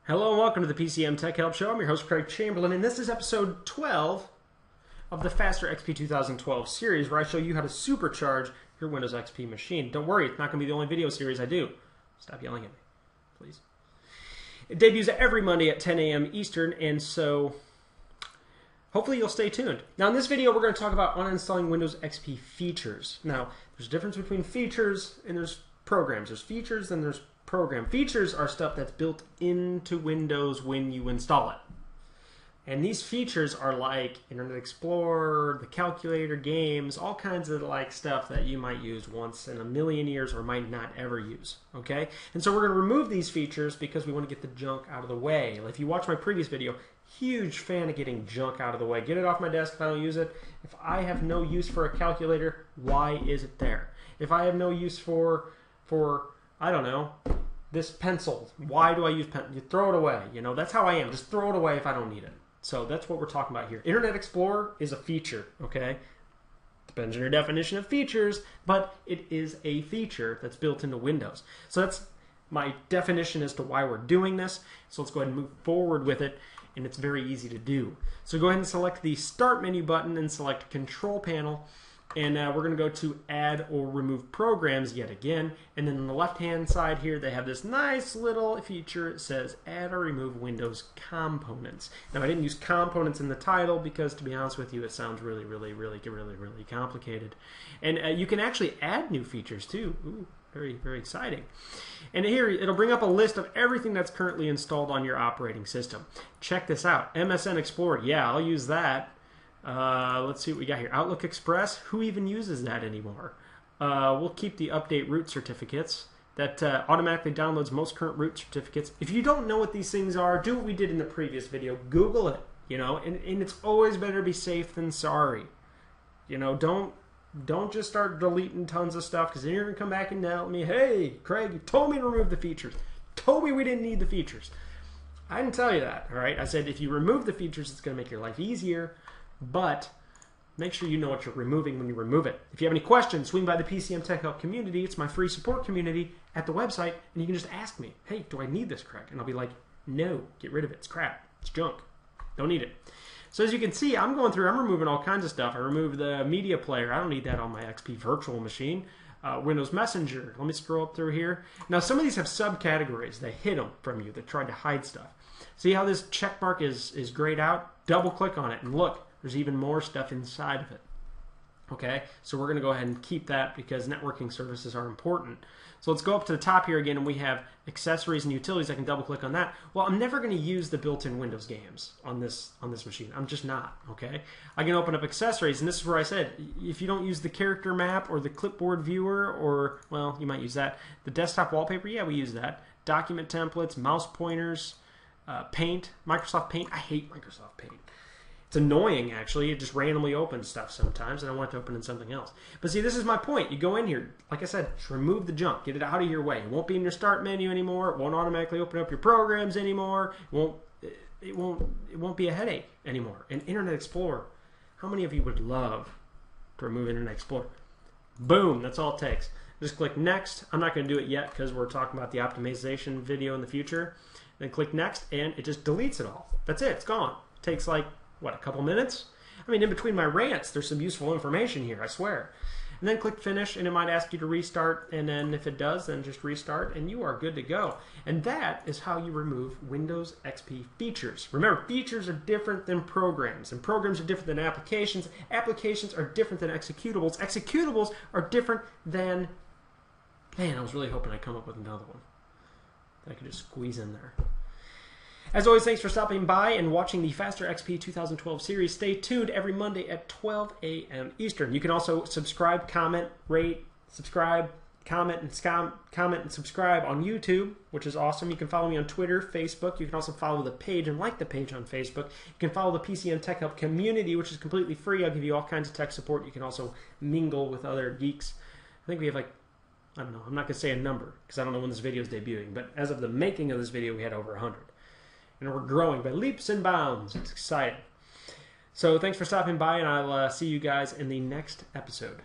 Hello and welcome to the PCM Tech Help Show. I'm your host, Craig Chamberlain, and this is episode 12 of the Faster XP 2012 series, where I show you how to supercharge your Windows XP machine. Don't worry, it's not going to be the only video series I do. Stop yelling at me, please. It debuts every Monday at 10 a.m. Eastern, and so hopefully you'll stay tuned. Now in this video, we're going to talk about uninstalling Windows XP features. Now, there's a difference between features and there's programs. There's features and there's program. Features are stuff that's built into Windows when you install it. And these features are like Internet Explorer, the calculator, games, all kinds of like stuff that you might use once in a million years or might not ever use. Okay? And so we're going to remove these features because we want to get the junk out of the way. If you watch my previous video, huge fan of getting junk out of the way. Get it off my desk if I don't use it. If I have no use for a calculator, why is it there? If I have no use for I don't know, this pencil. Why do I use pen? You throw it away. You know, that's how I am. Just throw it away if I don't need it. So that's what we're talking about here. Internet Explorer is a feature, okay? Depends on your definition of features, but it is a feature that's built into Windows. So that's my definition as to why we're doing this. So let's go ahead and move forward with it, and it's very easy to do. So go ahead and select the Start menu button and select Control Panel. And we're going to go to Add or Remove Programs yet again. And then on the left-hand side here, they have this nice little feature. It says Add or Remove Windows Components. Now, I didn't use components in the title because, to be honest with you, it sounds really complicated. And you can actually add new features, too. Ooh, very exciting. And here, it'll bring up a list of everything that's currently installed on your operating system. Check this out. MSN Explorer. Yeah, I'll use that. Let's see what we got here. Outlook Express. Who even uses that anymore? We'll keep the update root certificates. That automatically downloads most current root certificates. If you don't know what these things are, do what we did in the previous video. Google it. You know, and it's always better to be safe than sorry. You know, don't just start deleting tons of stuff, because then you're gonna come back and tell me, hey, Craig, you told me to remove the features. Told me we didn't need the features. I didn't tell you that. All right. I said if you remove the features, it's gonna make your life easier. But make sure you know what you're removing when you remove it. If you have any questions, swing by the PCM Tech Help community. It's my free support community at the website, and you can just ask me, hey, do I need this, Craig? And I'll be like, no, get rid of it. It's crap. It's junk. Don't need it. So as you can see, I'm removing all kinds of stuff. I removed the media player. I don't need that on my XP virtual machine. Windows Messenger. Let me scroll up through here. Now, some of these have subcategories. They hid them from you. They tried to hide stuff. See how this check mark is grayed out? Double click on it and look. There's even more stuff inside of it. Okay, so we're going to go ahead and keep that because networking services are important. So let's go up to the top here again, and we have accessories and utilities. I can double click on that. Well, I'm never going to use the built-in Windows games on this machine. I'm just not. Okay, I can open up accessories, and this is where I said if you don't use the character map or the clipboard viewer, or well, you might use that. The desktop wallpaper, yeah, we use that. Document templates, mouse pointers, Paint, Microsoft Paint. I hate Microsoft Paint. It's annoying, actually. It just randomly opens stuff sometimes, and I want it to open in something else. But see, this is my point. You go in here, like I said, just remove the junk. Get it out of your way. It won't be in your start menu anymore. It won't automatically open up your programs anymore. It won't be a headache anymore. And Internet Explorer, how many of you would love to remove Internet Explorer? Boom, that's all it takes. Just click Next. I'm not going to do it yet because we're talking about the optimization video in the future. Then click Next, and it just deletes it all. That's it. It's gone. It takes like what, a couple minutes? I mean, in between my rants, there's some useful information here, I swear. And then click Finish, and it might ask you to restart, and then if it does, then just restart, and you are good to go. And that is how you remove Windows XP features. Remember, features are different than programs, and programs are different than applications. Applications are different than executables. Executables are different than... Man, I was really hoping I'd come up with another one that I could just squeeze in there. As always, thanks for stopping by and watching the Faster XP 2012 series. Stay tuned every Monday at 12 a.m. Eastern. You can also subscribe, comment, rate, subscribe, comment, and subscribe on YouTube, which is awesome. You can follow me on Twitter, Facebook. You can also follow the page and like the page on Facebook. You can follow the PCM Tech Help community, which is completely free. I'll give you all kinds of tech support. You can also mingle with other geeks. I think we have like, I don't know, I'm not going to say a number because I don't know when this video is debuting, but as of the making of this video, we had over 100. And we're growing by leaps and bounds. It's exciting. So thanks for stopping by, and I'll see you guys in the next episode.